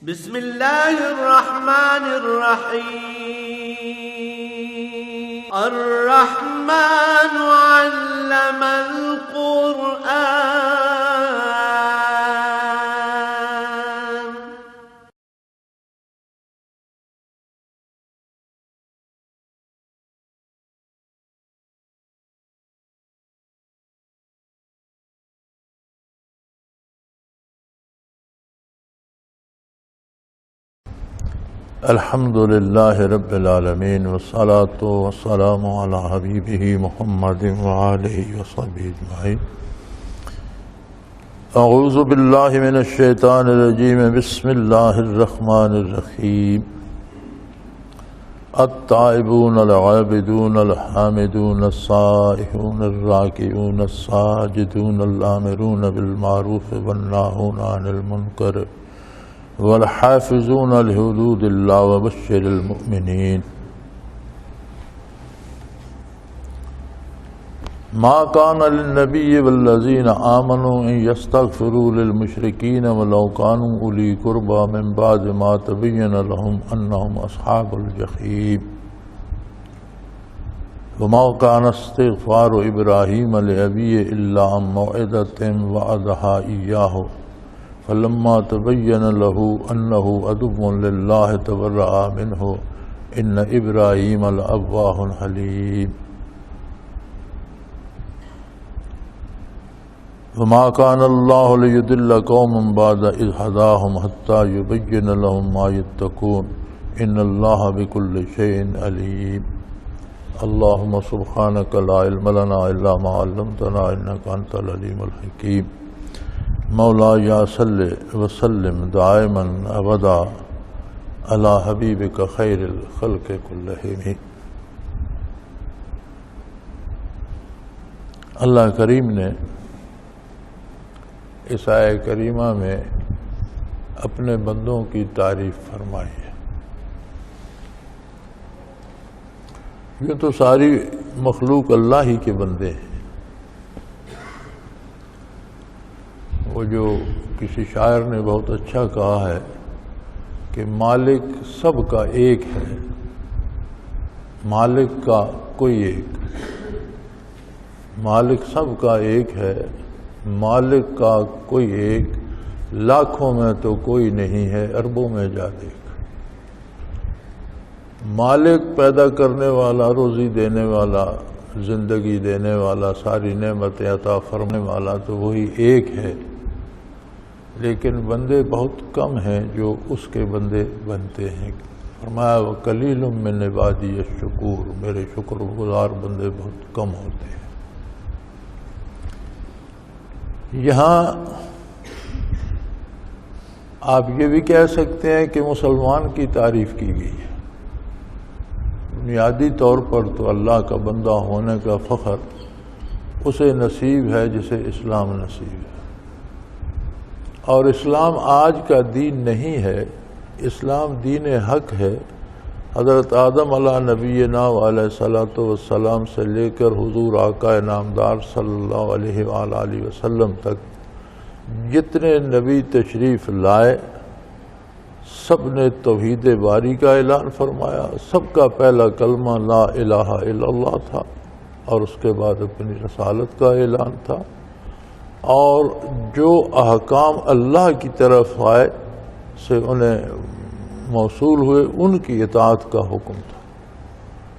بسم اللہ الرحمن الرحیم الرحمن علم القرآن الحمد للہ رب العالمین والصلاة والسلام علی حبیبہ محمد وآلہ وصحبہ اجمعین۔ اعوذ باللہ من الشیطان الرجیم، بسم اللہ الرحمن الرحیم۔ التائبون العابدون الحامدون السائحون الراکعون الساجدون الآمرون بالمعروف والناہون عن المنکر والحافظون لحدود اللہ وبشر المؤمنین۔ ما کان للنبی والذین آمنوا ان یستغفروا للمشرکین ولو کانوا اولی قربی من بعد ما تبین لهم انہم اصحاب الجحیم۔ وما کان استغفار ابراہیم لأبیہ الا عن موعدۃ وعدہا ایاہ فلما تبین له انه عدو للہ تبرأ منہ ان ابراہیم لأواہ حلیم۔ وما کان اللہ لیضل قوما بعد اذ ھداھم حتی یبین لهم ما یتقون ان اللہ بکل شیء علیم۔ اللہم سبحانک لا علم لنا الا ما علمتنا انک انت العلیم الحکیم۔ مولا یا صلی وسلم دائما ابدا علی حبیبک خیر الخلق کلہم۔ اللہ کریم نے اس آیہ کریمہ میں اپنے بندوں کی تعریف فرمائی ہے۔ یوں تو ساری مخلوق اللہ ہی کے بندے ہیں۔ وہ جو کسی شاعر نے بہت اچھا کہا ہے کہ مالک سب کا ایک ہے، مالک کا کوئی ایک، مالک سب کا ایک ہے، مالک کا کوئی ایک، لاکھوں میں تو کوئی نہیں ہے، اربوں میں جا دیکھ۔ مالک پیدا کرنے والا، روزی دینے والا، زندگی دینے والا، ساری نعمتیں عطا فرمانے والا تو وہی ایک ہے، لیکن بندے بہت کم ہیں جو اس کے بندے بنتے ہیں۔ فرمایا وَقَلِيلٌ مِّنْ عِبَادِيَ الشُّكُورُ، میرے شکر گزار بندے بہت کم ہوتے ہیں۔ یہاں آپ یہ بھی کہہ سکتے ہیں کہ مسلمان کی تعریف کی گئی ہے۔ بنیادی طور پر تو اللہ کا بندہ ہونے کا فخر اسے نصیب ہے جسے اسلام نصیب ہے، اور اسلام آج کا دین نہیں ہے، اسلام دین حق ہے۔ حضرت آدم علیہ نبینا علیہ الصلوۃ والسلام سے لے کر حضور آقا نامدار صلی اللہ علیہ وآلہ وسلم تک جتنے نبی تشریف لائے سب نے توحید باری کا اعلان فرمایا، سب کا پہلا کلمہ لا الہ الا اللہ تھا، اور اس کے بعد اپنی رسالت کا اعلان تھا، اور جو احکام اللہ کی طرف آئے سے انہیں موصول ہوئے ان کی اطاعت کا حکم تھا۔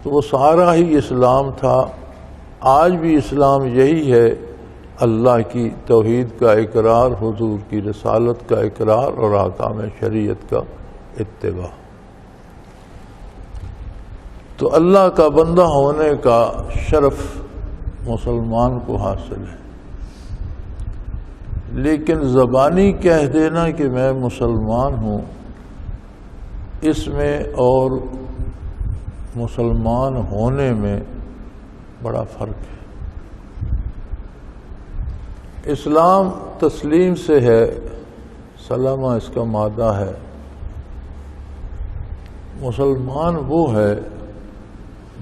تو وہ سارا ہی اسلام تھا۔ آج بھی اسلام یہی ہے، اللہ کی توحید کا اقرار، حضور کی رسالت کا اقرار اور احکام شریعت کا اتباع۔ تو اللہ کا بندہ ہونے کا شرف مسلمان کو حاصل ہے، لیکن زبانی کہہ دینا کہ میں مسلمان ہوں، اس میں اور مسلمان ہونے میں بڑا فرق ہے۔ اسلام تسلیم سے ہے، سلامہ اس کا مادہ ہے۔ مسلمان وہ ہے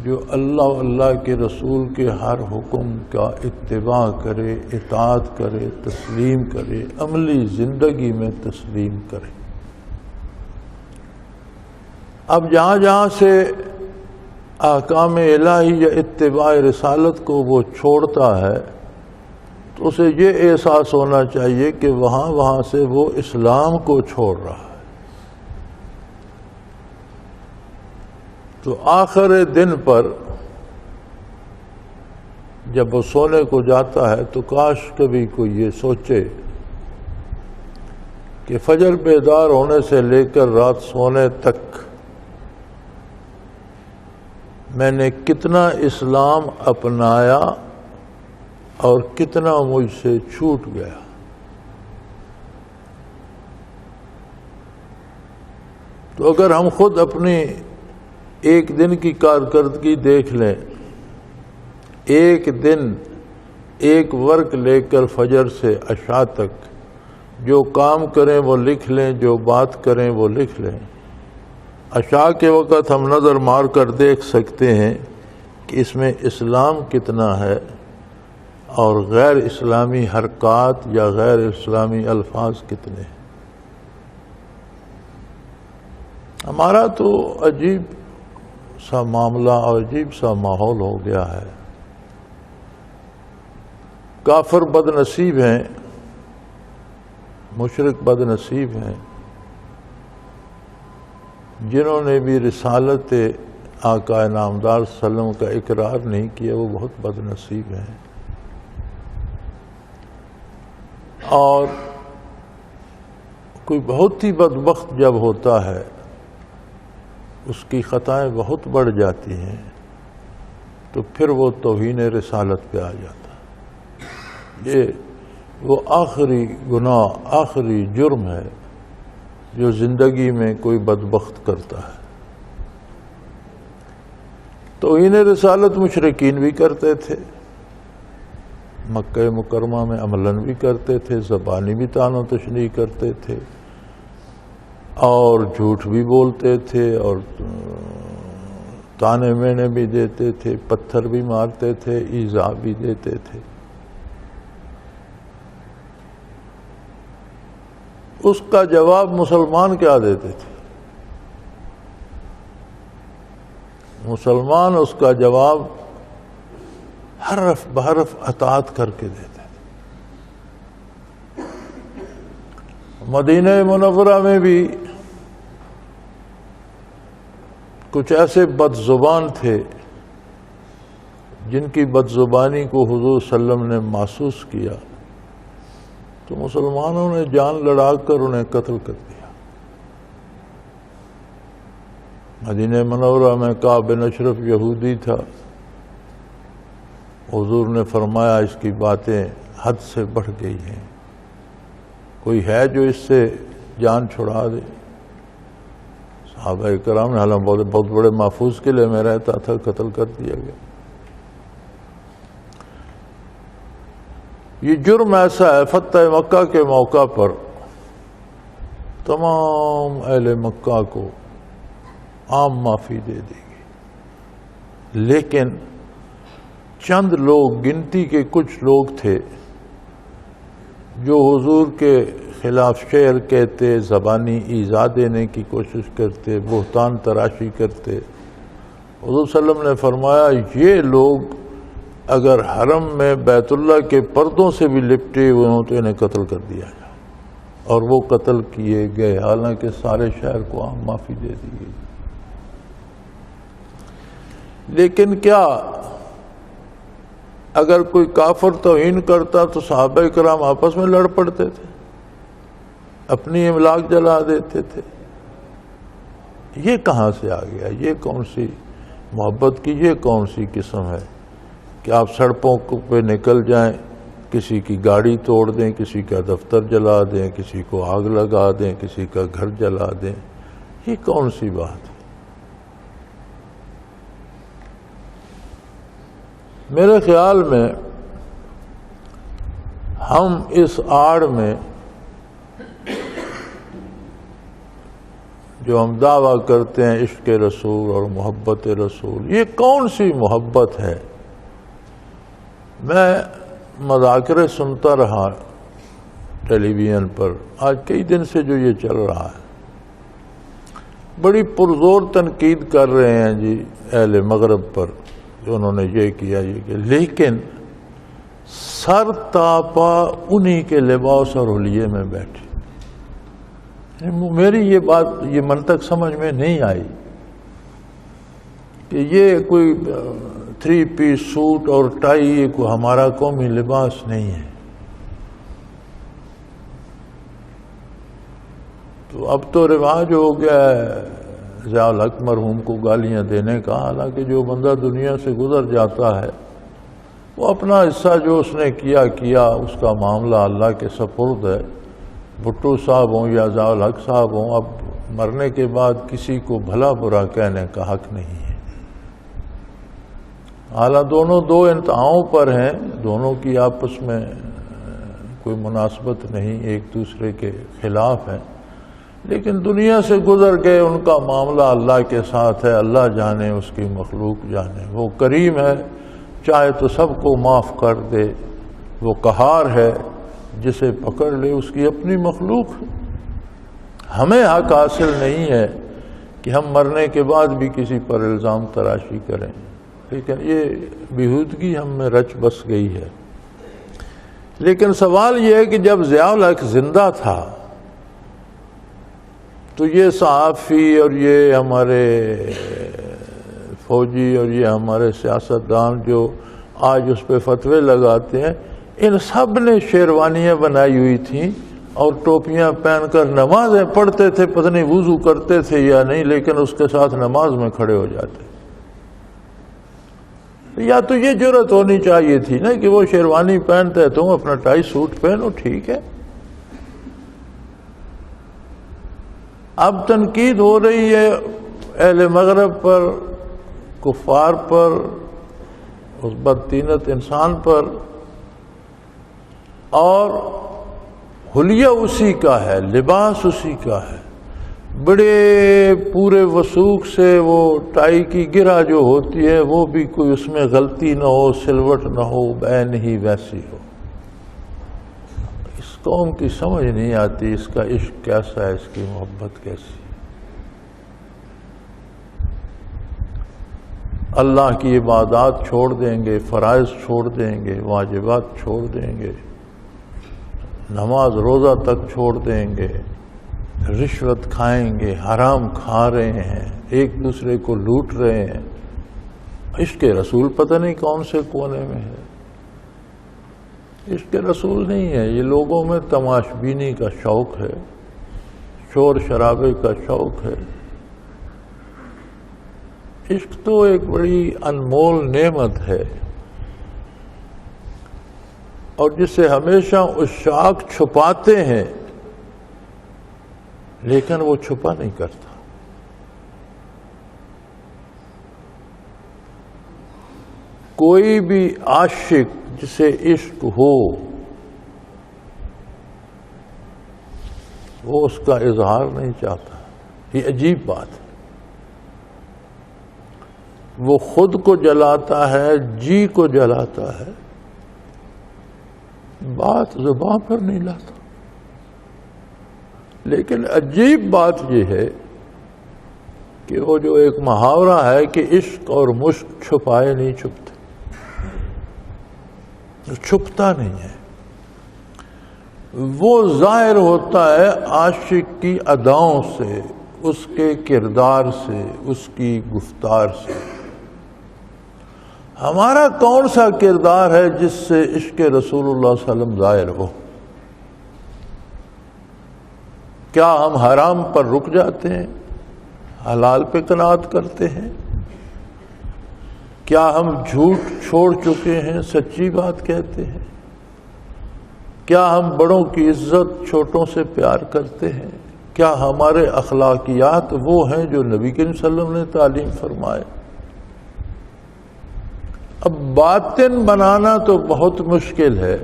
جو اللہ کے رسول کے ہر حکم کا اتباع کرے، اطاعت کرے، تسلیم کرے، عملی زندگی میں تسلیم کرے۔ اب جہاں جہاں سے احکام الہی یا اتباع رسالت کو وہ چھوڑتا ہے تو اسے یہ احساس ہونا چاہیے کہ وہاں سے وہ اسلام کو چھوڑ رہا ہے۔ تو آخر دن پر جب وہ سونے کو جاتا ہے تو کاش کبھی کوئی یہ سوچے کہ فجر بیدار ہونے سے لے کر رات سونے تک میں نے کتنا اسلام اپنایا اور کتنا مجھ سے چھوٹ گیا۔ تو اگر ہم خود اپنی ایک دن کی کارکردگی دیکھ لیں، ایک دن ایک ورق لے کر فجر سے عشاء تک جو کام کریں وہ لکھ لیں، جو بات کریں وہ لکھ لیں۔ عشاء کے وقت ہم نظر مار کر دیکھ سکتے ہیں کہ اس میں اسلام کتنا ہے اور غیر اسلامی حرکات یا غیر اسلامی الفاظ کتنے ہیں۔ ہمارا تو عجیب سا معاملہ اور عجیب سا ماحول ہو گیا ہے۔ کافر بد نصیب ہیں، مشرک بد نصیب ہیں، جنہوں نے بھی رسالت آقا نامدار صلی اللہ علیہ وسلم کا اقرار نہیں کیا، وہ بہت بد نصیب ہیں۔ اور کوئی بہت ہی بدبخت جب ہوتا ہے اس کی خطائیں بہت بڑھ جاتی ہیں تو پھر وہ توہین رسالت پہ آ جاتا ہے۔ یہ وہ آخری گناہ، آخری جرم ہے جو زندگی میں کوئی بدبخت کرتا ہے۔ توہین رسالت مشرکین بھی کرتے تھے، مکہ مکرمہ میں عملاً بھی کرتے تھے، زبانی بھی طعن و تشنیع کرتے تھے، اور جھوٹ بھی بولتے تھے، اور تانے مینے بھی دیتے تھے، پتھر بھی مارتے تھے، ایذا بھی دیتے تھے۔ اس کا جواب مسلمان کیا دیتے تھے؟ مسلمان اس کا جواب حرف بحرف اطاعت کر کے دیتے تھے۔ مدینہ منورہ میں بھی کچھ ایسے بد زبان تھے جن کی بد زبانی کو حضور صلی اللہ علیہ وسلم نے محسوس کیا تو مسلمانوں نے جان لڑا کر انہیں قتل کر دیا۔ مدینہ منورہ میں کعب بن اشرف یہودی تھا، حضور نے فرمایا اس کی باتیں حد سے بڑھ گئی ہیں، کوئی ہے جو اس سے جان چھڑا دے؟ صحابہ کرام نے، حالانکہ بہت بڑے محفوظ قلعے میں رہتا تھا، قتل کر دیا گیا۔ یہ جرم ایسا ہے، فتح مکہ کے موقع پر تمام اہل مکہ کو عام معافی دے دی گئی، لیکن چند لوگ، گنتی کے کچھ لوگ تھے جو حضور کے خلاف شعر کہتے، زبانی ایذا دینے کی کوشش کرتے، بہتان تراشی کرتے۔ حضور صلی اللہ علیہ وسلم نے فرمایا یہ لوگ اگر حرم میں بیت اللہ کے پردوں سے بھی لپٹے ہوئے ہوں تو انہیں قتل کر دیا جائے، اور وہ قتل کیے گئے، حالانکہ سارے شہر کو عام معافی دے دی گئی۔ لیکن کیا اگر کوئی کافر توہین کرتا تو صحابہ کرام آپس میں لڑ پڑتے تھے، اپنی املاک جلا دیتے تھے؟ یہ کہاں سے آ گیا؟ یہ کون سی محبت کی یہ کون سی قسم ہے کہ آپ سڑکوں پہ نکل جائیں، کسی کی گاڑی توڑ دیں، کسی کا دفتر جلا دیں، کسی کو آگ لگا دیں، کسی کا گھر جلا دیں؟ یہ کون سی بات ہے؟ میرے خیال میں ہم اس آڑ میں جو ہم دعویٰ کرتے ہیں عشق رسول اور محبت رسول، یہ کون سی محبت ہے؟ میں مذاکرے سنتا رہا ٹیلی ویژن پر، آج کئی دن سے جو یہ چل رہا ہے، بڑی پرزور تنقید کر رہے ہیں جی اہل مغرب پر، جو انہوں نے یہ کیا یہ کہ، لیکن سر تاپا انہی کے لباس اور حلیے میں بیٹھے۔ میری یہ بات، یہ منطق سمجھ میں نہیں آئی کہ یہ کوئی 3 پیس سوٹ اور ٹائی یہ کوئی ہمارا قومی لباس نہیں ہے۔ تو اب تو رواج ہو گیا ہے ضیاء الحق مرحوم کو گالیاں دینے کا، حالانکہ جو بندہ دنیا سے گزر جاتا ہے وہ اپنا حصہ جو اس نے کیا اس کا معاملہ اللہ کے سپرد ہے۔ بھٹو صاحب ہوں یا ضیاء الحق صاحب ہوں، اب مرنے کے بعد کسی کو بھلا برا کہنے کا حق نہیں ہے۔ حالانکہ دونوں 2 انتہاؤں پر ہیں، دونوں کی آپس میں کوئی مناسبت نہیں، ایک دوسرے کے خلاف ہیں، لیکن دنیا سے گزر گئے، ان کا معاملہ اللہ کے ساتھ ہے۔ اللہ جانے، اس کی مخلوق جانے، وہ کریم ہے، چاہے تو سب کو معاف کر دے، وہ قہار ہے، جسے پکڑ لے اس کی اپنی مخلوق ہے۔ ہمیں حق حاصل نہیں ہے کہ ہم مرنے کے بعد بھی کسی پر الزام تراشی کریں، لیکن یہ بیہودگی ہم میں رچ بس گئی ہے۔ لیکن سوال یہ ہے کہ جب ضیاء الحق زندہ تھا تو یہ صحافی اور یہ ہمارے فوجی اور یہ ہمارے سیاستدان جو آج اس پہ فتوے لگاتے ہیں، ان سب نے شیروانیاں بنائی ہوئی تھیں اور ٹوپیاں پہن کر نمازیں پڑھتے تھے، پتہ نہیں وضو کرتے تھے یا نہیں، لیکن اس کے ساتھ نماز میں کھڑے ہو جاتے۔ یا تو یہ جرت ہونی چاہیے تھی نا کہ وہ شیروانی پہنتے ہیں، تم اپنا ٹائی سوٹ پہنو، ٹھیک ہے۔ اب تنقید ہو رہی ہے اہل مغرب پر، کفار پر، اس بدطینت انسان پر، اور حلیہ اسی کا ہے، لباس اسی کا ہے، بڑے پورے وثوق سے وہ ٹائی کی گرہ جو ہوتی ہے وہ بھی کوئی اس میں غلطی نہ ہو، سلوٹ نہ ہو، بین ہی ویسی ہو۔ اس قوم کی سمجھ نہیں آتی اس کا عشق کیسا ہے، اس کی محبت کیسی ہے۔ اللہ کی عبادات چھوڑ دیں گے، فرائض چھوڑ دیں گے، واجبات چھوڑ دیں گے، نماز روزہ تک چھوڑ دیں گے، رشوت کھائیں گے، حرام کھا رہے ہیں، ایک دوسرے کو لوٹ رہے ہیں۔ عشق رسول پتہ نہیں کون سے کونے میں ہے۔ عشق رسول نہیں ہے، یہ لوگوں میں تماش بینی کا شوق ہے، شور شرابے کا شوق ہے۔ عشق تو ایک بڑی انمول نعمت ہے، اور جسے ہمیشہ عشاق چھپاتے ہیں لیکن وہ چھپا نہیں کرتا۔ کوئی بھی عاشق جسے عشق ہو وہ اس کا اظہار نہیں چاہتا۔ یہ عجیب بات ہے، وہ خود کو جلاتا ہے، جی کو جلاتا ہے، بات زبان پر نہیں لاتا۔ لیکن عجیب بات یہ ہے کہ وہ جو ایک محاورہ ہے کہ عشق اور مشق چھپائے نہیں چھپتے، چھپتا نہیں ہے، وہ ظاہر ہوتا ہے عاشق کی اداؤں سے، اس کے کردار سے، اس کی گفتار سے۔ ہمارا کون سا کردار ہے جس سے عشق رسول اللہ صلی اللہ علیہ وسلم ظاہر ہو؟ کیا ہم حرام پر رک جاتے ہیں، حلال پہ قناعت کرتے ہیں؟ کیا ہم جھوٹ چھوڑ چکے ہیں، سچی بات کہتے ہیں؟ کیا ہم بڑوں کی عزت، چھوٹوں سے پیار کرتے ہیں؟ کیا ہمارے اخلاقیات وہ ہیں جو نبی کریم صلی اللہ علیہ وسلم نے تعلیم فرمائے؟ اب باطن بنانا تو بہت مشکل ہے،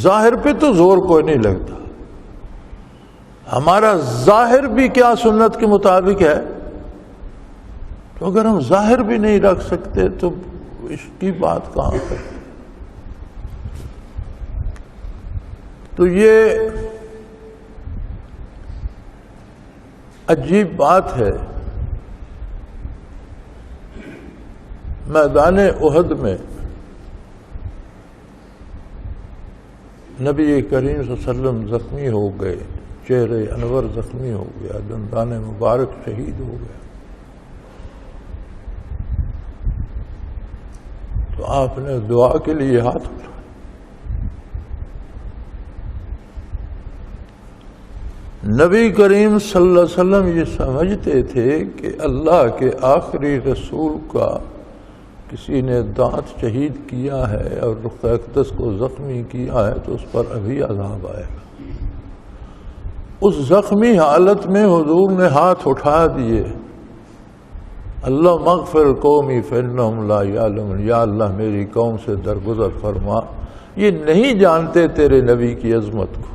ظاہر پہ تو زور کوئی نہیں لگتا۔ ہمارا ظاہر بھی کیا سنت کے مطابق ہے؟ تو اگر ہم ظاہر بھی نہیں رکھ سکتے تو اس کی بات کہاں کریں؟ تو یہ عجیب بات ہے میدان احد میں نبی کریم صلی اللہ علیہ وسلم زخمی ہو گئے، چہرے انور زخمی ہو گیا، دندان مبارک شہید ہو گیا، تو آپ نے دعا کے لیے ہاتھ اٹھایا۔ نبی کریم صلی اللہ علیہ وسلم یہ سمجھتے تھے کہ اللہ کے آخری رسول کا کسی نے دانت شہید کیا ہے اور رخ اقدس کو زخمی کیا ہے تو اس پر ابھی عذاب آئے گا۔ اس زخمی حالت میں حضور نے ہاتھ اٹھا دیے، اللہ مغفر قومی فانہم لا یعلمون، یا اللہ میری قوم سے درگزر فرما، یہ نہیں جانتے تیرے نبی کی عظمت کو،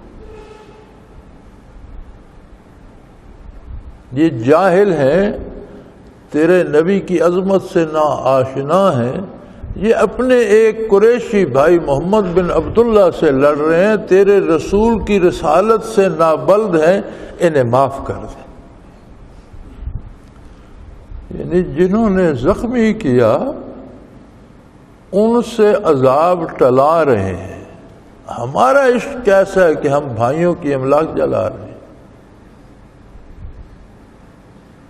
یہ جاہل ہیں، تیرے نبی کی عظمت سے نا آشنا ہیں، یہ اپنے ایک قریشی بھائی محمد بن عبداللہ سے لڑ رہے ہیں، تیرے رسول کی رسالت سے نابلد ہیں، انہیں معاف کر دیں۔ یعنی جنہوں نے زخمی کیا ان سے عذاب ٹلا رہے ہیں۔ ہمارا عشق کیسا ہے کہ ہم بھائیوں کی املاک جلا رہے ہیں،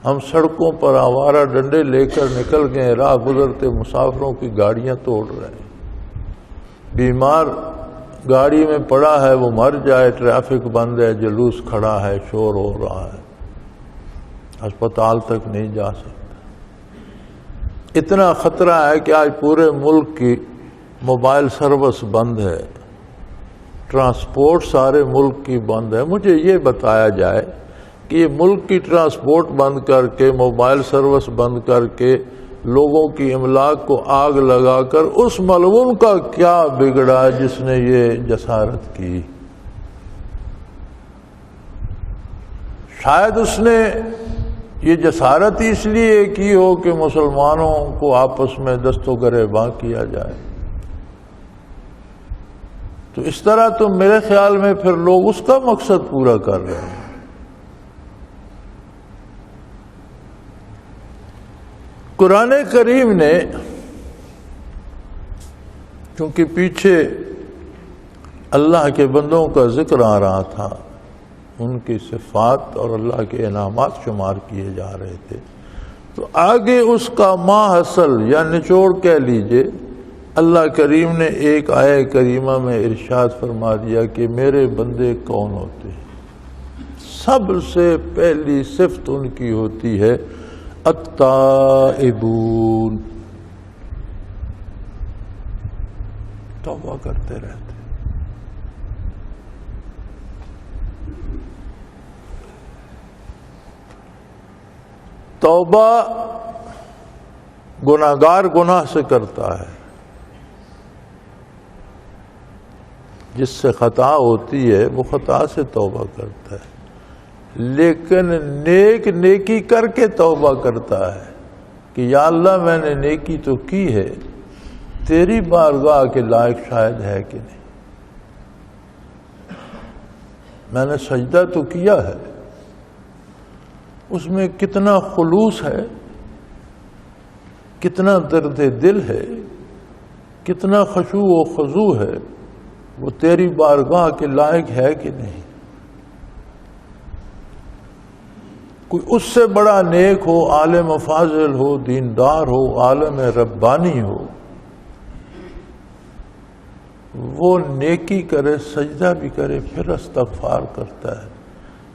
ہم سڑکوں پر آوارہ ڈنڈے لے کر نکل گئے، راہ گزرتے مسافروں کی گاڑیاں توڑ رہے ہیں، بیمار گاڑی میں پڑا ہے وہ مر جائے، ٹریفک بند ہے، جلوس کھڑا ہے، شور ہو رہا ہے، ہسپتال تک نہیں جا سکتا۔ اتنا خطرہ ہے کہ آج پورے ملک کی موبائل سروس بند ہے، ٹرانسپورٹ سارے ملک کی بند ہے۔ مجھے یہ بتایا جائے کہ یہ ملک کی ٹرانسپورٹ بند کر کے، موبائل سروس بند کر کے، لوگوں کی املاک کو آگ لگا کر اس ملعون کا کیا بگڑا جس نے یہ جسارت کی؟ شاید اس نے یہ جسارت اس لیے کی ہو کہ مسلمانوں کو آپس میں دست و گریباں کیا جائے۔ تو اس طرح تو میرے خیال میں پھر لوگ اس کا مقصد پورا کر رہے ہیں۔ قرآن کریم نے چونکہ پیچھے اللہ کے بندوں کا ذکر آ رہا تھا، ان کی صفات اور اللہ کے انعامات شمار کیے جا رہے تھے، تو آگے اس کا ماحصل یا نچوڑ کہہ لیجئے، اللہ کریم نے ایک آیہ کریمہ میں ارشاد فرما دیا کہ میرے بندے کون ہوتے ہیں۔ سب سے پہلی صفت ان کی ہوتی ہے التائبون، توبہ کرتے رہتے۔ توبہ گناہگار گناہ سے کرتا ہے، جس سے خطا ہوتی ہے وہ خطا سے توبہ کرتا ہے، لیکن نیک نیکی کر کے توبہ کرتا ہے کہ یا اللہ میں نے نیکی تو کی ہے، تیری بارگاہ کے لائق شاید ہے کہ نہیں، میں نے سجدہ تو کیا ہے، اس میں کتنا خلوص ہے، کتنا درد دل ہے، کتنا خشوع و خضوع ہے، وہ تیری بارگاہ کے لائق ہے کہ نہیں۔ کوئی اس سے بڑا نیک ہو، عالم فاضل ہو، دیندار ہو، عالم ربانی ہو، وہ نیکی کرے، سجدہ بھی کرے، پھر استغفار کرتا ہے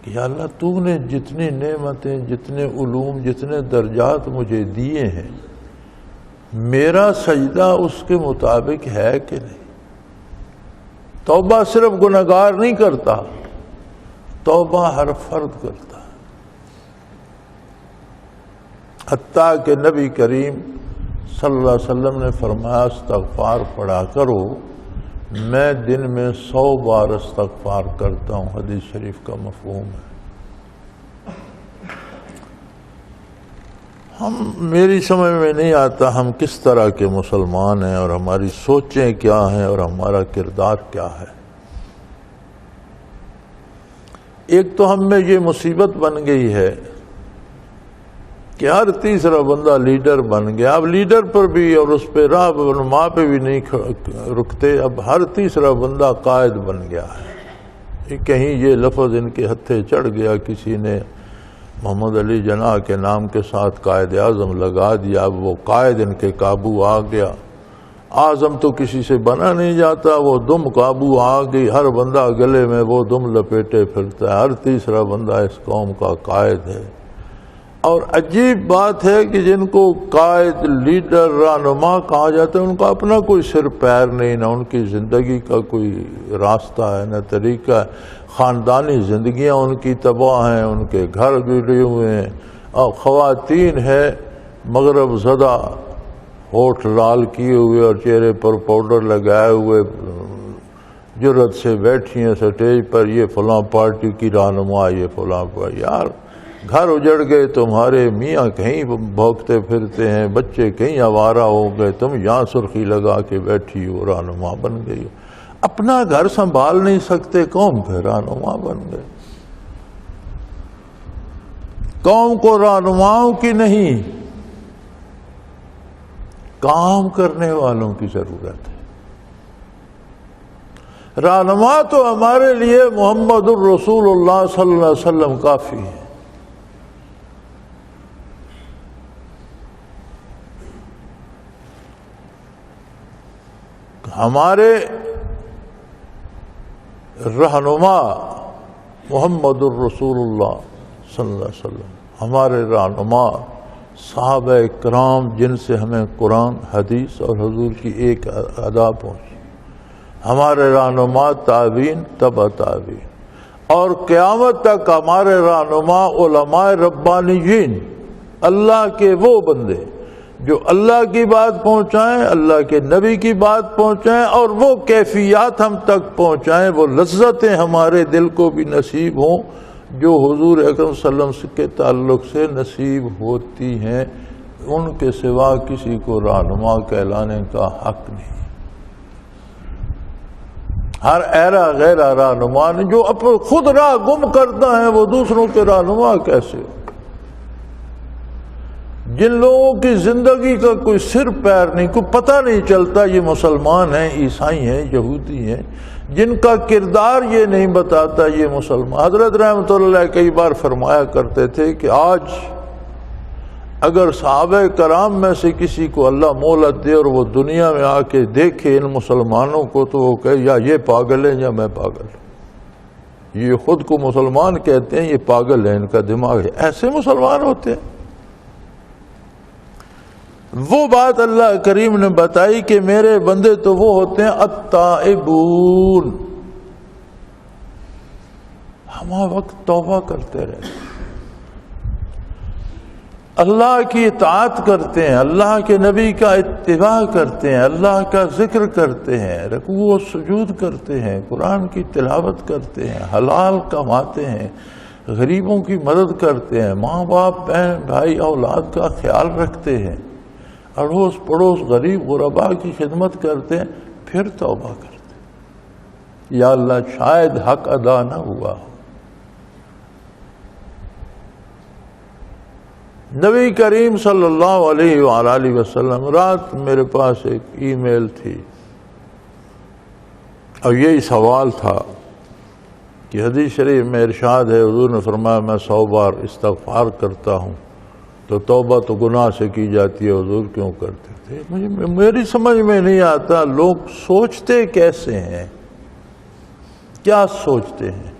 کہ یا اللہ تو نے جتنی نعمتیں، جتنے علوم، جتنے درجات مجھے دیے ہیں، میرا سجدہ اس کے مطابق ہے کہ نہیں۔ توبہ صرف گناہگار نہیں کرتا، توبہ ہر فرد کرتا، حتیٰ کہ نبی کریم صلی اللہ علیہ وسلم نے فرمایا استغفار پڑھا کرو، میں دن میں 100 بار استغفار کرتا ہوں، حدیث شریف کا مفہوم ہے۔ میری سمجھ میں نہیں آتا ہم کس طرح کے مسلمان ہیں اور ہماری سوچیں کیا ہیں اور ہمارا کردار کیا ہے۔ ایک تو ہم میں یہ مصیبت بن گئی ہے کہ ہر تیسرا بندہ لیڈر بن گیا. اب لیڈر پر بھی اور اس پہ راہ رہنما پہ بھی نہیں رکتے، اب ہر تیسرا بندہ قائد بن گیا ہے. کہیں یہ لفظ ان کے ہتھے چڑھ گیا، کسی نے محمد علی جناح کے نام کے ساتھ قائد اعظم لگا دیا، اب وہ قائد ان کے قابو آ گیا. اعظم تو کسی سے بنا نہیں جاتا، وہ دم قابو آ گئی، ہر بندہ گلے میں وہ دم لپیٹے پھرتا ہے، ہر تیسرا بندہ اس قوم کا قائد ہے. اور عجیب بات ہے کہ جن کو قائد، لیڈر، رہنما کہا جاتا ہے، ان کا اپنا کوئی سر پیر نہیں، نہ ان کی زندگی کا کوئی راستہ ہے، نہ طریقہ ہے. خاندانی زندگیاں ان کی تباہ ہیں، ان کے گھر گرے ہوئے ہیں. اور خواتین ہیں مغرب زدہ، ہونٹ لال کیے ہوئے اور چہرے پر پاؤڈر لگائے ہوئے، جرت سے بیٹھی ہیں سٹیج پر، یہ فلاں پارٹی کی رہنما، یہ فلاں پارٹی. یار گھر اجڑ گئے تمہارے، میاں کہیں بھوکتے پھرتے ہیں، بچے کہیں آوارہ ہو گئے، تم یہاں سرخی لگا کے بیٹھی ہو، رہنما بن گئی ہو. اپنا گھر سنبھال نہیں سکتے، قوم کے رہنما بن گئے. قوم کو رہنماؤں کی نہیں، کام کرنے والوں کی ضرورت ہے. رہنما تو ہمارے لیے محمد الرسول اللہ صلی اللہ علیہ وسلم کافی ہے. ہمارے رہنما محمد الرسول اللہ صلی اللہ علیہ وسلم، ہمارے رہنما صحابہ کرام جن سے ہمیں قرآن، حدیث اور حضور کی ایک ادا پہنچی، ہمارے رہنما تابعین، تبع تابعین، اور قیامت تک ہمارے رہنما علماء ربانیین، اللہ کے وہ بندے جو اللہ کی بات پہنچائیں، اللہ کے نبی کی بات پہنچائیں، اور وہ کیفیات ہم تک پہنچائیں، وہ لذتیں ہمارے دل کو بھی نصیب ہوں جو حضور اکرم صلی اللہ علیہ وسلم کے تعلق سے نصیب ہوتی ہیں. ان کے سوا کسی کو رہنما کہلانے کا حق نہیں. ہر ایرا غیرہ رہنما نے جو خود راہ گم کرتا ہے، وہ دوسروں کے رہنما کیسے ہو؟ جن لوگوں کی زندگی کا کوئی سر پیر نہیں، کوئی پتہ نہیں چلتا یہ مسلمان ہیں، عیسائی ہیں، یہودی ہیں، جن کا کردار یہ نہیں بتاتا یہ مسلمان. حضرت رحمۃ اللہ علیہ کئی بار فرمایا کرتے تھے کہ آج اگر صحابہ کرام میں سے کسی کو اللہ مہلت دے اور وہ دنیا میں آ کے دیکھے ان مسلمانوں کو، تو وہ کہے یا یہ پاگل ہیں یا میں پاگل ہوں. یہ خود کو مسلمان کہتے ہیں، یہ پاگل ہیں، ان کا دماغ ہے. ایسے مسلمان ہوتے ہیں. وہ بات اللہ کریم نے بتائی کہ میرے بندے تو وہ ہوتے ہیں التائبون، ہم وقت توبہ کرتے رہتے ہیں، اللہ کی اطاعت کرتے ہیں، اللہ کے نبی کا اتباع کرتے ہیں، اللہ کا ذکر کرتے ہیں، رکوع و سجود کرتے ہیں، قرآن کی تلاوت کرتے ہیں، حلال کماتے ہیں، غریبوں کی مدد کرتے ہیں، ماں باپ، بہن بھائی، اولاد کا خیال رکھتے ہیں، اڑوس پڑوس غریب غربا کی خدمت کرتے ہیں، پھر توبہ کرتے ہیں. یا اللہ شاید حق ادا نہ ہوا ہو. نبی کریم صلی اللہ علیہ وآلہ وسلم، رات میرے پاس ایک ای میل تھی اور یہی سوال تھا کہ حدیث شریف میں ارشاد ہے، حضور نے فرمایا میں 100 بار استغفار کرتا ہوں تو توبہ تو گناہ سے کی جاتی ہے، حضور کیوں کرتے تھے؟ میری سمجھ میں نہیں آتا لوگ سوچتے کیسے ہیں، کیا سوچتے ہیں.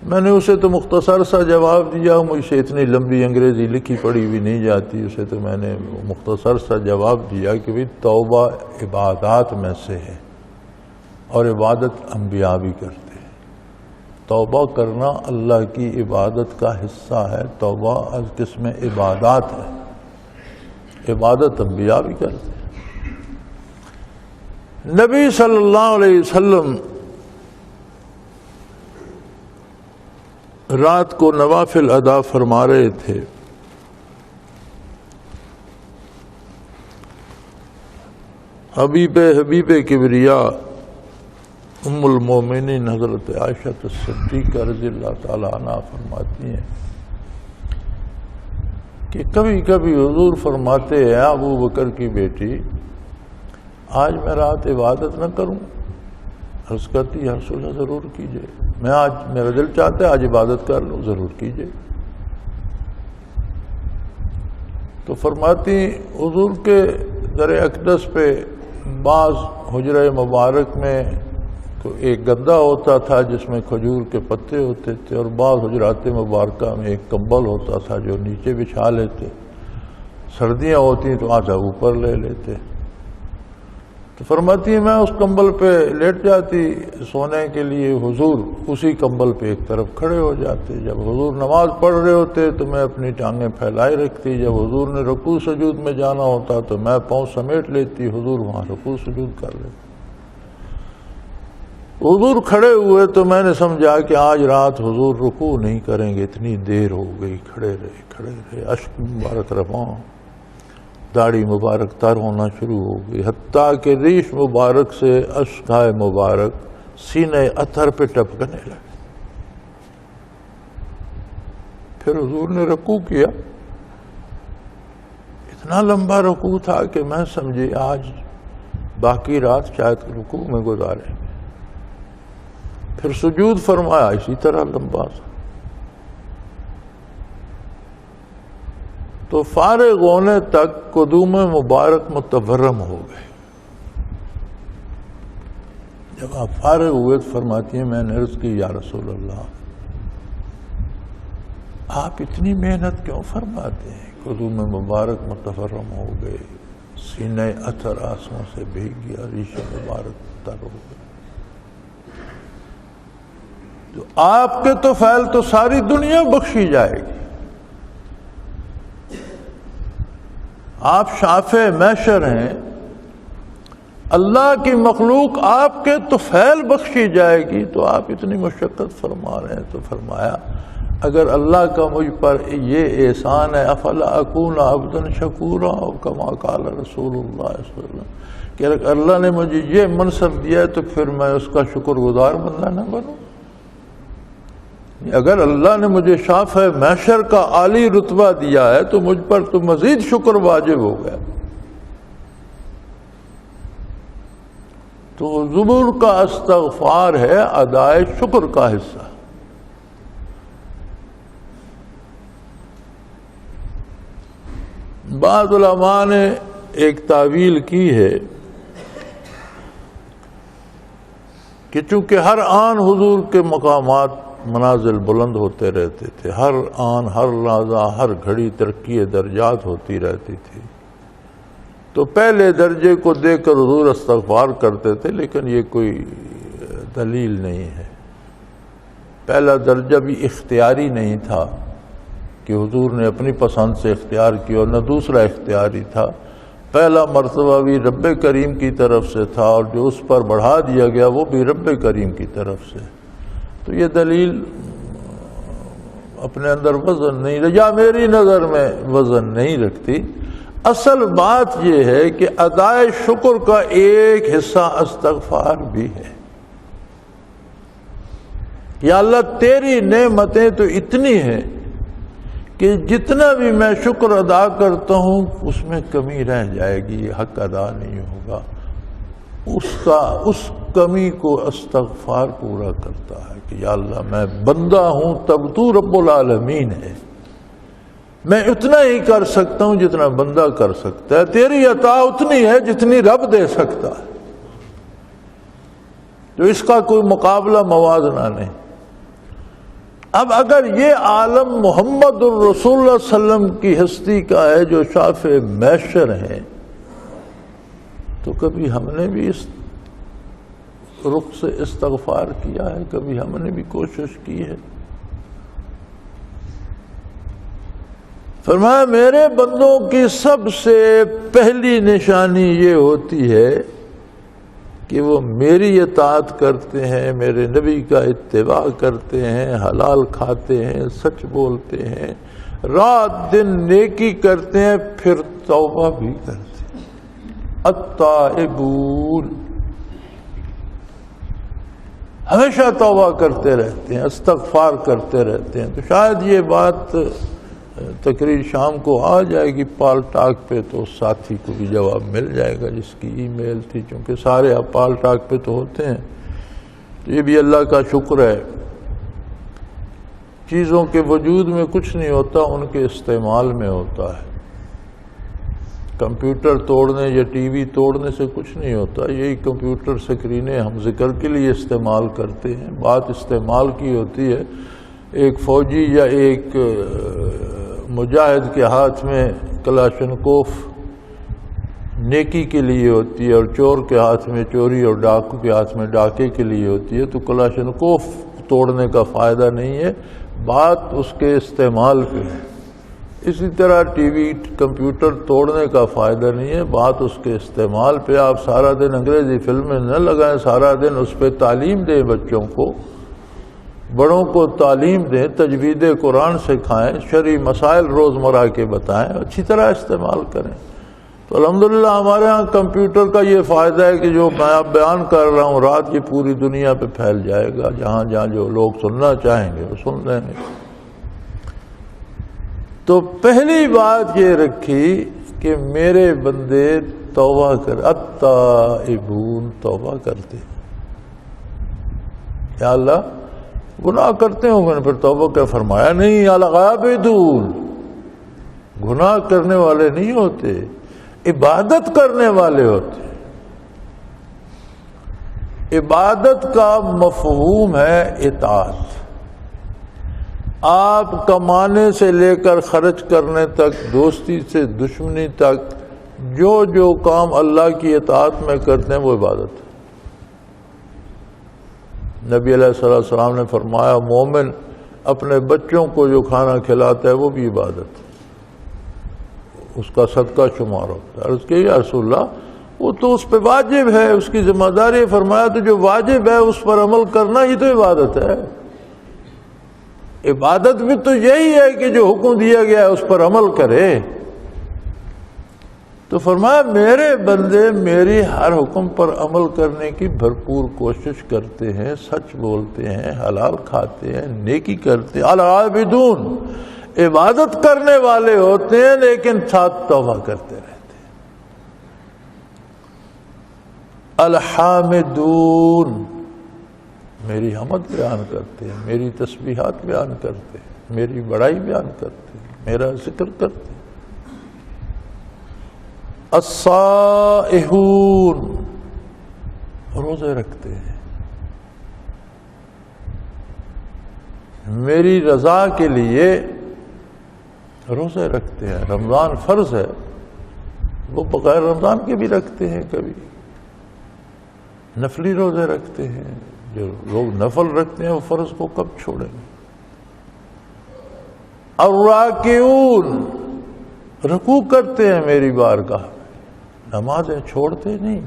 میں نے اسے تو مختصر سا جواب دیا، مجھ سے اتنی لمبی انگریزی لکھی پڑھی بھی نہیں جاتی، اسے تو میں نے مختصر سا جواب دیا کہ بھی توبہ عبادات میں سے ہے اور عبادت انبیاء بھی کرتے ہیں. توبہ کرنا اللہ کی عبادت کا حصہ ہے. توبہ از قسم عبادات ہے، عبادت انبیاء بھی کرتے ہیں. نبی صلی اللہ علیہ وسلم رات کو نوافل ادا فرما رہے تھے. حبیب کبریا ام المومنین حضرت عائشہ صدیقہ رضی اللہ تعالی عنہا فرماتی ہیں کہ کبھی کبھی حضور فرماتے ہیں ابو بکر کی بیٹی آج میں رات عبادت نہ کروں؟ عرض کرتی یا رسول اللہ ضرور کیجئے، میں آج میرا دل چاہتا ہے آج عبادت کر لوں، ضرور کیجئے۔ تو فرماتی حضور کے در اقدس پہ بعض حجرہ مبارک میں تو ایک گدا ہوتا تھا جس میں کھجور کے پتے ہوتے تھے، اور بعض حجرات مبارکہ میں ایک کمبل ہوتا تھا جو نیچے بچھا لیتے، سردیاں ہوتی تو آدھا اوپر لے لیتے۔ تو فرماتی میں اس کمبل پہ لیٹ جاتی سونے کے لیے، حضور اسی کمبل پہ ایک طرف کھڑے ہو جاتے۔ جب حضور نماز پڑھ رہے ہوتے تو میں اپنی ٹانگیں پھیلائی رکھتی، جب حضور نے رکوع سجود میں جانا ہوتا تو میں پاؤں سمیٹ لیتی، حضور وہاں رکوع سجود کر لیتے۔ حضور کھڑے ہوئے تو میں نے سمجھا کہ آج رات حضور رکوع نہیں کریں گے، اتنی دیر ہو گئی، کھڑے رہے، اشک مبارک رواں، داڑھی مبارک تر ہونا شروع ہو گئی، حتیٰ کہ ریش مبارک سے اشکائے مبارک سینے اتھر پہ ٹپکنے لگے۔ پھر حضور نے رکوع کیا، اتنا لمبا رکوع تھا کہ میں سمجھی آج باقی رات شاید رکوع میں گزاریں گے۔ پھر سجود فرمایا، اسی طرح لمبا تھا۔ تو فارغ ہونے تک قدوم مبارک متورم ہو گئے۔ جب آپ فارغ ہوئے تو فرماتی ہیں میں نے عرض کی یا رسول اللہ آپ اتنی محنت کیوں فرماتے ہیں؟ قدوم مبارک متورم ہو گئے، سینے اتھر آنسوں سے بھیگ گیا، ریش مبارک تر ہو گئے۔ تو آپ کے تو فعل تو ساری دنیا بخشی جائے گی، آپ شافع محشر ہیں، اللہ کی مخلوق آپ کے تو فعل بخشی جائے گی، تو آپ اتنی مشقت فرما رہے ہیں۔ تو فرمایا اگر اللہ کا مجھ پر یہ احسان ہے افلا اکون عبدا شکورا، کما قال رسول اللہ صلی اللہ علیہ وسلم، کہ اگر اللہ نے مجھے یہ منصب دیا ہے تو پھر میں اس کا شکر گزار بندہ نہ بنوں؟ اگر اللہ نے مجھے شافع محشر کا عالی رتبہ دیا ہے تو مجھ پر تو مزید شکر واجب ہو گیا۔ تو ظہور کا استغفار ہے ادائے شکر کا حصہ۔ بعض علماء نے ایک تعویل کی ہے کہ چونکہ ہر آن حضور کے مقامات منازل بلند ہوتے رہتے تھے، ہر آن ہر لحظہ ہر گھڑی ترقی درجات ہوتی رہتی تھی، تو پہلے درجے کو دیکھ کر حضور استغفار کرتے تھے، لیکن یہ کوئی دلیل نہیں ہے۔ پہلا درجہ بھی اختیاری نہیں تھا کہ حضور نے اپنی پسند سے اختیار کیا، اور نہ دوسرا اختیاری تھا۔ پہلا مرتبہ بھی رب کریم کی طرف سے تھا، اور جو اس پر بڑھا دیا گیا وہ بھی رب کریم کی طرف سے۔ تو یہ دلیل اپنے اندر وزن نہیں، یا میری نظر میں وزن نہیں رکھتی۔ اصل بات یہ ہے کہ ادائے شکر کا ایک حصہ استغفار بھی ہے۔ یا اللہ تیری نعمتیں تو اتنی ہیں کہ جتنا بھی میں شکر ادا کرتا ہوں اس میں کمی رہ جائے گی، یہ حق ادا نہیں ہوگا۔ اس کمی کو استغفار پورا کرتا ہے کہ یا اللہ میں بندہ ہوں تب تو رب العالمین ہے، میں اتنا ہی کر سکتا ہوں جتنا بندہ کر سکتا ہے، تیری عطا اتنی ہے جتنی رب دے سکتا ہے، تو اس کا کوئی مقابلہ موازنہ نہیں۔ اب اگر یہ عالم محمد الرسول اللہ صلی اللہ علیہ وسلم کی ہستی کا ہے جو شافع محشر ہیں، تو کبھی ہم نے بھی اس رخ سے استغفار کیا ہے؟ کبھی ہم نے بھی کوشش کی ہے؟ فرمایا میرے بندوں کی سب سے پہلی نشانی یہ ہوتی ہے کہ وہ میری اطاعت کرتے ہیں، میرے نبی کا اتباع کرتے ہیں، حلال کھاتے ہیں، سچ بولتے ہیں، رات دن نیکی کرتے ہیں، پھر توبہ بھی کرتے ہیں۔ التائبون، ہمیشہ توبہ کرتے رہتے ہیں، استغفار کرتے رہتے ہیں. تو شاید یہ بات تقریر شام کو آ جائے گی پال ٹاک پہ، تو اس ساتھی کو بھی جواب مل جائے گا جس کی ای میل تھی، چونکہ سارے اب پال ٹاک پہ تو ہوتے ہیں. تو یہ بھی اللہ کا شکر ہے. چیزوں کے وجود میں کچھ نہیں ہوتا، ان کے استعمال میں ہوتا ہے. کمپیوٹر توڑنے یا ٹی وی توڑنے سے کچھ نہیں ہوتا. یہی کمپیوٹر سکرینیں ہم ذکر کے لیے استعمال کرتے ہیں. بات استعمال کی ہوتی ہے. ایک فوجی یا ایک مجاہد کے ہاتھ میں کلاشنکوف نیکی کے لیے ہوتی ہے، اور چور کے ہاتھ میں چوری، اور ڈاکو کے ہاتھ میں ڈاکے کے لیے ہوتی ہے. تو کلاشنکوف توڑنے کا فائدہ نہیں ہے، بات اس کے استعمال پہ ہے. اسی طرح ٹی وی کمپیوٹر توڑنے کا فائدہ نہیں ہے، بات اس کے استعمال پہ. آپ سارا دن انگریزی فلمیں نہ لگائیں، سارا دن اس پہ تعلیم دیں، بچوں کو، بڑوں کو تعلیم دیں، تجوید قرآن سکھائیں، شرعی مسائل روزمرہ کے بتائیں، اچھی طرح استعمال کریں. تو الحمدللہ ہمارے ہاں کمپیوٹر کا یہ فائدہ ہے کہ جو میں اب بیان کر رہا ہوں رات یہ پوری دنیا پہ پھیل جائے گا. جہاں جہاں جو لوگ سننا چاہیں گے وہ سن لیں گے. تو پہلی بات یہ رکھی کہ میرے بندے توبہ کر، التائبون توبہ کرتے. یا اللہ گناہ کرتے ہوں گے پھر توبہ کیا فرمایا؟ نہیں، العابدون گناہ کرنے والے نہیں ہوتے، عبادت کرنے والے ہوتے. عبادت کا مفہوم ہے اطاعت. آپ کمانے سے لے کر خرچ کرنے تک، دوستی سے دشمنی تک، جو جو کام اللہ کی اطاعت میں کرتے ہیں وہ عبادت ہے. نبی علیہ السلام نے فرمایا مومن اپنے بچوں کو جو کھانا کھلاتا ہے وہ بھی عبادت ہے، اس کا صدقہ شمار ہوتا ہے. عرض کہ یا رسول اللہ وہ تو اس پہ واجب ہے، اس کی ذمہ داری ہے. فرمایا تو جو واجب ہے اس پر عمل کرنا ہی تو عبادت ہے. عبادت بھی تو یہی ہے کہ جو حکم دیا گیا ہے اس پر عمل کرے. تو فرمایا میرے بندے میری ہر حکم پر عمل کرنے کی بھرپور کوشش کرتے ہیں، سچ بولتے ہیں، حلال کھاتے ہیں، نیکی کرتے ہیں. العابدون عبادت کرنے والے ہوتے ہیں لیکن ساتھ توبہ کرتے رہتے ہیں. الحامدون میری حمد بیان کرتے ہیں، میری تسبیحات بیان کرتے ہیں، میری بڑائی بیان کرتے ہیں، میرا ذکر کرتے ہیں. الصائحون روزے رکھتے ہیں، میری رضا کے لیے روزے رکھتے ہیں. رمضان فرض ہے، وہ بغیر رمضان کے بھی رکھتے ہیں. کبھی نفلی روزے رکھتے ہیں. جو لوگ نفل رکھتے ہیں وہ فرض کو کب چھوڑیں گے؟ الراکعون رکوع کرتے ہیں میری بارگاہ. نمازیں چھوڑتے نہیں،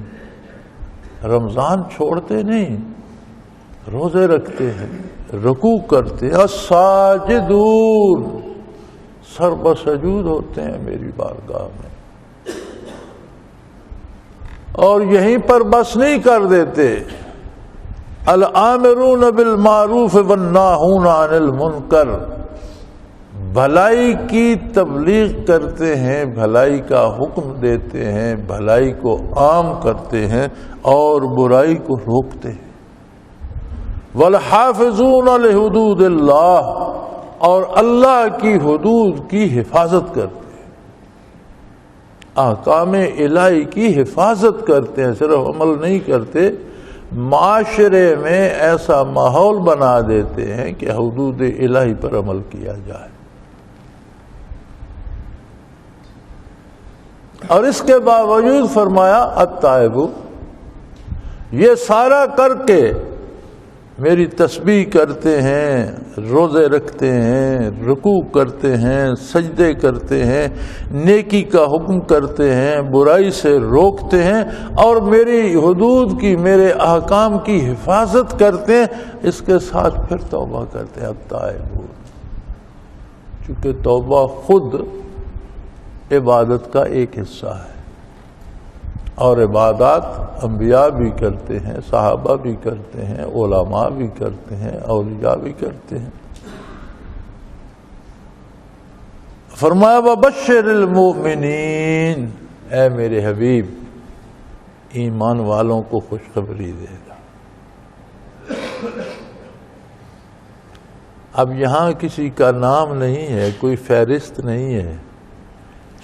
رمضان چھوڑتے نہیں، روزے رکھتے ہیں، رکوع کرتے ہیں. الساجدون سر بسجود ہوتے ہیں میری بارگاہ میں. اور یہیں پر بس نہیں کر دیتے. الآمرون بالمعروف والناہون عن المنکر بھلائی کی تبلیغ کرتے ہیں، بھلائی کا حکم دیتے ہیں، بھلائی کو عام کرتے ہیں اور برائی کو روکتے ہیں. والحافظون لحدود اللہ اور اللہ کی حدود کی حفاظت کرتے ہیں، احکام الہی کی حفاظت کرتے ہیں. صرف عمل نہیں کرتے، معاشرے میں ایسا ماحول بنا دیتے ہیں کہ حدود الہی پر عمل کیا جائے. اور اس کے باوجود فرمایا التائب یہ سارا کر کے میری تسبیح کرتے ہیں، روزے رکھتے ہیں، رکوع کرتے ہیں، سجدے کرتے ہیں، نیکی کا حکم کرتے ہیں، برائی سے روکتے ہیں اور میری حدود کی، میرے احکام کی حفاظت کرتے ہیں. اس کے ساتھ پھر توبہ کرتے ہیں. التائب چونکہ توبہ خود عبادت کا ایک حصہ ہے. اور عبادات انبیاء بھی کرتے ہیں، صحابہ بھی کرتے ہیں، علماء بھی کرتے ہیں، اولیاء بھی کرتے ہیں۔ فرمایا وَبَشِّرِ الْمُؤْمِنِينَ، اے میرے حبیب ایمان والوں کو خوشخبری دے گا۔ اب یہاں کسی کا نام نہیں ہے، کوئی فہرست نہیں ہے،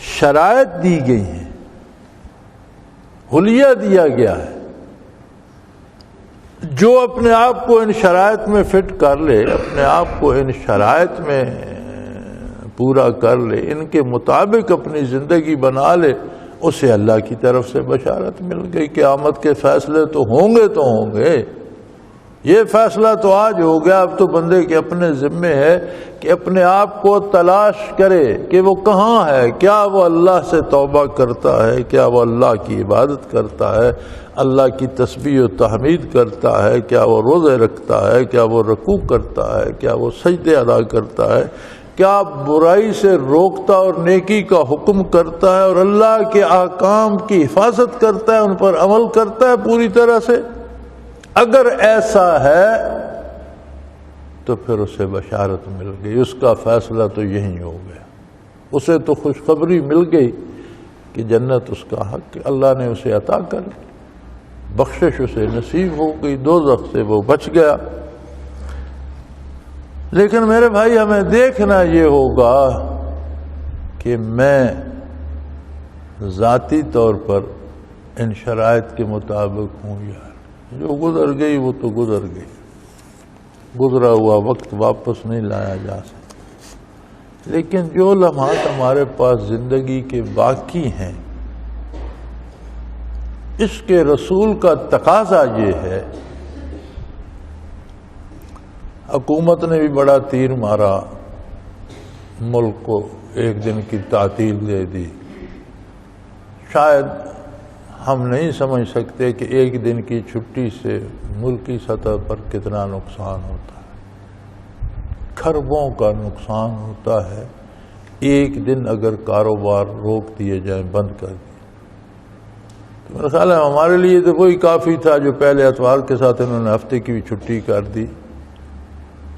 شرائط دی گئی ہیں، حلیہ دیا گیا ہے۔ جو اپنے آپ کو ان شرائط میں فٹ کر لے، اپنے آپ کو ان شرائط میں پورا کر لے، ان کے مطابق اپنی زندگی بنا لے، اسے اللہ کی طرف سے بشارت مل گئی۔ قیامت کے فیصلے تو ہوں گے، یہ فیصلہ تو آج ہو گیا۔ اب تو بندے کے اپنے ذمے ہے کہ اپنے آپ کو تلاش کرے کہ وہ کہاں ہے، کیا وہ اللہ سے توبہ کرتا ہے، کیا وہ اللہ کی عبادت کرتا ہے، اللہ کی تسبیح و تحمید کرتا ہے، کیا وہ روزے رکھتا ہے، کیا وہ رکوع کرتا ہے، کیا وہ سجدے ادا کرتا ہے، کیا برائی سے روکتا اور نیکی کا حکم کرتا ہے اور اللہ کے احکام کی حفاظت کرتا ہے، ان پر عمل کرتا ہے پوری طرح سے۔ اگر ایسا ہے تو پھر اسے بشارت مل گئی، اس کا فیصلہ تو یہی ہو گیا، اسے تو خوشخبری مل گئی کہ جنت اس کا حق، اللہ نے اسے عطا کر لی، بخشش اسے نصیب ہو گئی، دوزخ سے وہ بچ گیا۔ لیکن میرے بھائی ہمیں دیکھنا یہ ہوگا کہ میں ذاتی طور پر ان شرائط کے مطابق ہوں یا جو گزر گئی وہ تو گزر گئی، گزرا ہوا وقت واپس نہیں لایا جا سکتا۔ لیکن جو لمحات ہمارے پاس زندگی کے باقی ہیں، اس کے رسول کا تقاضا یہ ہے، حکومت نے بھی بڑا تیر مارا، ملک کو ایک دن کی تعطیل دے دی۔ شاید ہم نہیں سمجھ سکتے کہ ایک دن کی چھٹی سے ملکی سطح پر کتنا نقصان ہوتا ہے، کھربوں کا نقصان ہوتا ہے۔ ایک دن اگر کاروبار روک دیے جائیں، بند کر دیے، تو میرا خیال ہے ہمارے لیے تو وہی کافی تھا جو پہلے اتوار کے ساتھ انہوں نے ہفتے کی بھی چھٹی کر دی۔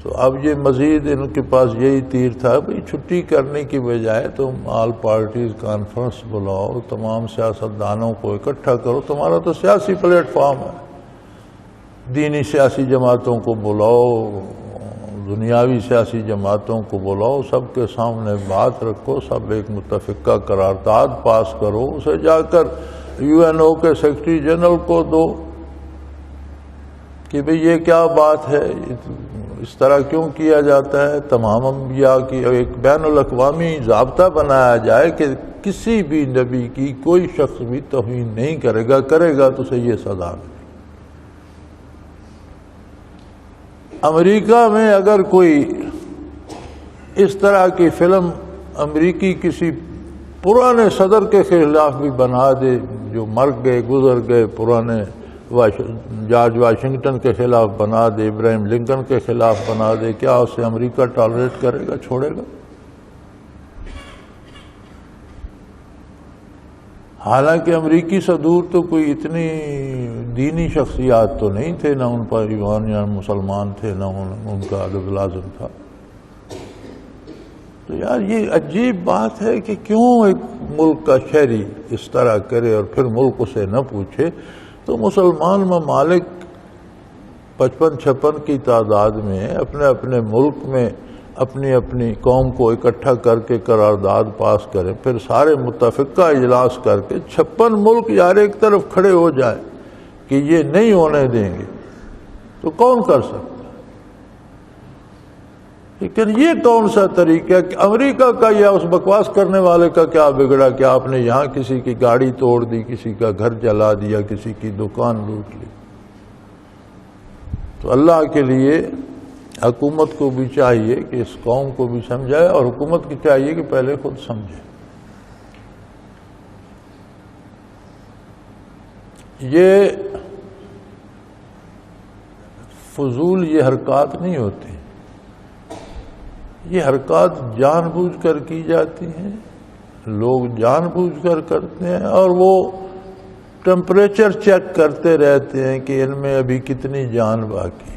تو اب یہ مزید ان کے پاس یہی تیر تھا، بھئی چھٹی کرنے کی بجائے تم آل پارٹیز کانفرنس بلاؤ، تمام سیاستدانوں کو اکٹھا کرو، تمہارا تو سیاسی پلیٹ فارم ہے، دینی سیاسی جماعتوں کو بلاؤ، دنیاوی سیاسی جماعتوں کو بلاؤ، سب کے سامنے بات رکھو، سب ایک متفقہ قرارداد پاس کرو، اسے جا کر UN کے سیکرٹری جنرل کو دو کہ بھئی یہ کیا بات ہے، اس طرح کیوں کیا جاتا ہے۔ تمام انبیاء کی ایک بین الاقوامی ضابطہ بنایا جائے کہ کسی بھی نبی کی کوئی شخص بھی توہین نہیں کرے گا تو اسے یہ سزا ملے۔ امریکہ میں اگر کوئی اس طرح کی فلم امریکی کسی پرانے صدر کے خلاف بھی بنا دے، جو مر گئے گزر گئے، پرانے جارج واشنگٹن کے خلاف بنا دے، ابراہیم لنکن کے خلاف بنا دے، کیا اسے امریکہ ٹالریٹ کرے گا، چھوڑے گا؟ حالانکہ امریکی صدور تو کوئی اتنی دینی شخصیات تو نہیں تھے، نہ ان پر ایمان یا مسلمان تھے، نہ ان کا عدد لازم تھا۔ تو یار یہ عجیب بات ہے کہ کیوں ایک ملک کا شہری اس طرح کرے اور پھر ملک اسے نہ پوچھے۔ تو مسلمان ممالک 55-56 کی تعداد میں اپنے اپنے ملک میں اپنی اپنی قوم کو اکٹھا کر کے قرارداد پاس کریں، پھر سارے متفقہ اجلاس کر کے 56 ملک یار ایک طرف کھڑے ہو جائیں کہ یہ نہیں ہونے دیں گے، تو کون کر سکتا؟ لیکن یہ کون سا طریقہ کہ امریکہ کا یا اس بکواس کرنے والے کا کیا بگڑا کہ آپ نے یہاں کسی کی گاڑی توڑ دی، کسی کا گھر جلا دیا، کسی کی دکان لوٹ لی؟ تو اللہ کے لیے حکومت کو بھی چاہیے کہ اس قوم کو بھی سمجھائے، اور حکومت کی چاہیے کہ پہلے خود سمجھے۔ یہ فضول یہ حرکات نہیں ہوتی، یہ حرکات جان بوجھ کر کی جاتی ہیں، لوگ جان بوجھ کر کرتے ہیں، اور وہ ٹمپریچر چیک کرتے رہتے ہیں کہ ان میں ابھی کتنی جان باقی ہے.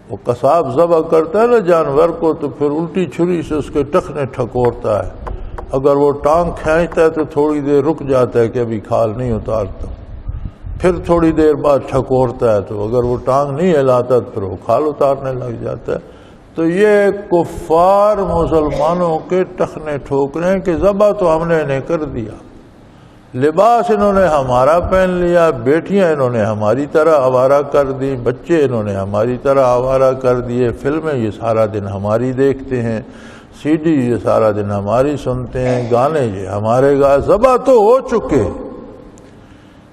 وہ قصاب ذبح کرتا ہے نا جانور کو تو پھر الٹی چھری سے اس کے ٹخنے ٹھکورتا ہے. اگر وہ ٹانگ کھینچتا ہے تو تھوڑی دیر رک جاتا ہے کہ ابھی کھال نہیں اتارتا، پھر تھوڑی دیر بعد ٹھکورتا ہے، تو اگر وہ ٹانگ نہیں ہلاتا تو پھر وہ کھال اتارنے لگ جاتا ہے. تو یہ کفار مسلمانوں کے ٹخنے ٹھوک رہے ہیں کہ ذبح تو ہم نے انہیں کر دیا، لباس انہوں نے ہمارا پہن لیا، بیٹیاں انہوں نے ہماری طرح آوارہ کر دی، بچے انہوں نے ہماری طرح آوارہ کر دیے، فلمیں یہ سارا دن ہماری دیکھتے ہیں، سی ڈی یہ سارا دن ہماری سنتے ہیں، گانے یہ ہمارے ذبح تو ہو چکے،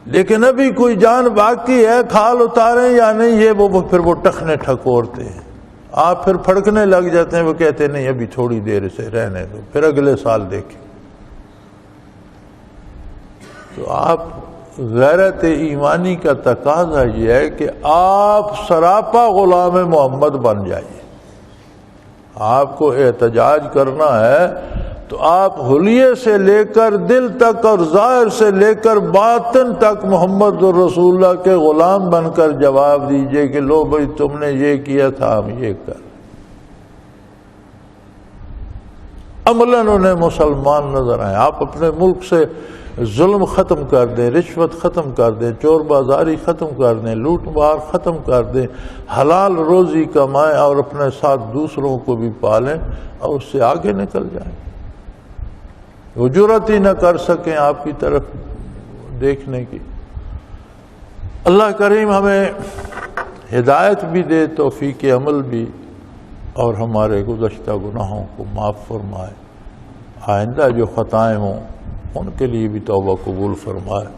لیکن ابھی کوئی جان باقی ہے، کھال اتاریں یا نہیں، یہ پھر وہ ٹخنے ٹھکورتے ہیں. آپ پھر پھڑکنے لگ جاتے ہیں، وہ کہتے ہیں نہیں ابھی تھوڑی دیر اسے رہنے دو، پھر اگلے سال دیکھیں. تو آپ غیرت ایمانی کا تقاضا یہ ہے کہ آپ سراپا غلام محمد بن جائیے. آپ کو احتجاج کرنا ہے تو آپ حلیے سے لے کر دل تک اور ظاہر سے لے کر باطن تک محمد رسول اللہ کے غلام بن کر جواب دیجئے کہ لو بھائی تم نے یہ کیا تھا، ہم یہ کر. عملاً انہیں مسلمان نظر آئے. آپ اپنے ملک سے ظلم ختم کر دیں، رشوت ختم کر دیں، چور بازاری ختم کر دیں، لوٹ مار ختم کر دیں، حلال روزی کمائیں اور اپنے ساتھ دوسروں کو بھی پالیں اور اس سے آگے نکل جائیں. وہ جرأت ہی نہ کر سکیں آپ کی طرف دیکھنے کی. اللہ کریم ہمیں ہدایت بھی دے، توفیق عمل بھی، اور ہمارے گزشتہ گناہوں کو معاف فرمائے. آئندہ جو خطائیں ہوں ان کے لیے بھی توبہ قبول فرمائے.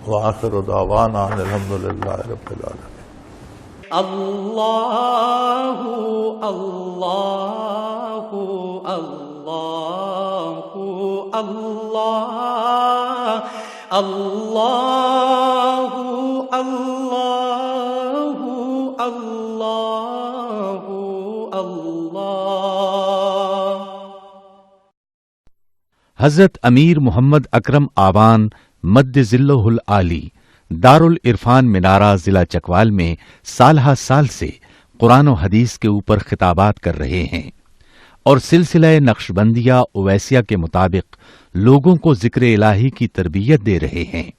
وآخر دعوانا ان الحمدللہ رب العالمین. اللہ اللہ اللہ اللہ اللہ اللہ اللہ اللہ. حضرت امیر محمد اکرم آوان مد ظلہ العالی دارالعرفان منارہ ضلع چکوال میں سالہ سال سے قرآن و حدیث کے اوپر خطابات کر رہے ہیں اور سلسلہ نقشبندیہ اویسیہ کے مطابق لوگوں کو ذکر الہی کی تربیت دے رہے ہیں.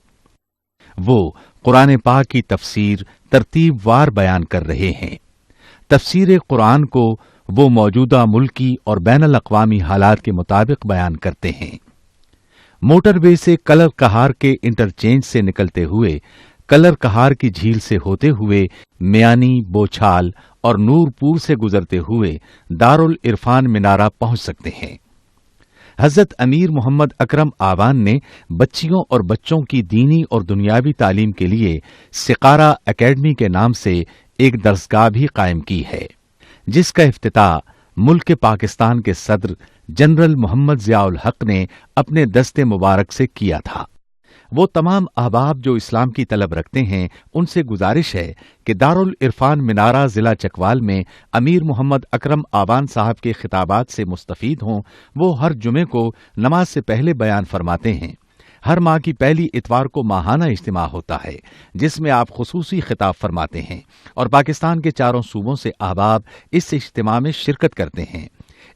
وہ قرآن پاک کی تفسیر ترتیب وار بیان کر رہے ہیں. تفسیر قرآن کو وہ موجودہ ملکی اور بین الاقوامی حالات کے مطابق بیان کرتے ہیں. موٹر وے سے کلر کہار کے انٹرچینج سے نکلتے ہوئے کلر کہار کی جھیل سے ہوتے ہوئے میانی، بوچھال اور نور پور سے گزرتے ہوئے دارالعرفان منارہ پہنچ سکتے ہیں. حضرت امیر محمد اکرم آوان نے بچیوں اور بچوں کی دینی اور دنیاوی تعلیم کے لیے سقارہ اکیڈمی کے نام سے ایک درسگاہ بھی قائم کی ہے، جس کا افتتاح ملک پاکستان کے صدر جنرل محمد ضیاء الحق نے اپنے دست مبارک سے کیا تھا. وہ تمام احباب جو اسلام کی طلب رکھتے ہیں ان سے گزارش ہے کہ دارالعرفان منارہ ضلع چکوال میں امیر محمد اکرم آوان صاحب کے خطابات سے مستفید ہوں. وہ ہر جمعے کو نماز سے پہلے بیان فرماتے ہیں. ہر ماہ کی پہلی اتوار کو ماہانہ اجتماع ہوتا ہے جس میں آپ خصوصی خطاب فرماتے ہیں اور پاکستان کے چاروں صوبوں سے احباب اس اجتماع میں شرکت کرتے ہیں.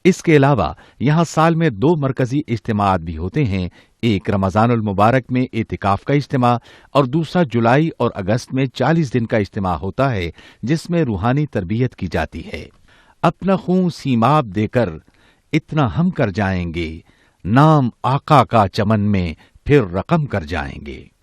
اس کے علاوہ یہاں سال میں 2 مرکزی اجتماعات بھی ہوتے ہیں، ایک رمضان المبارک میں اعتکاف کا اجتماع اور دوسرا جولائی اور اگست میں 40 دن کا اجتماع ہوتا ہے جس میں روحانی تربیت کی جاتی ہے. اپنا خون سیماب دے کر اتنا ہم کر جائیں گے، نام آقا کا چمن میں پھر رقم کر جائیں گے.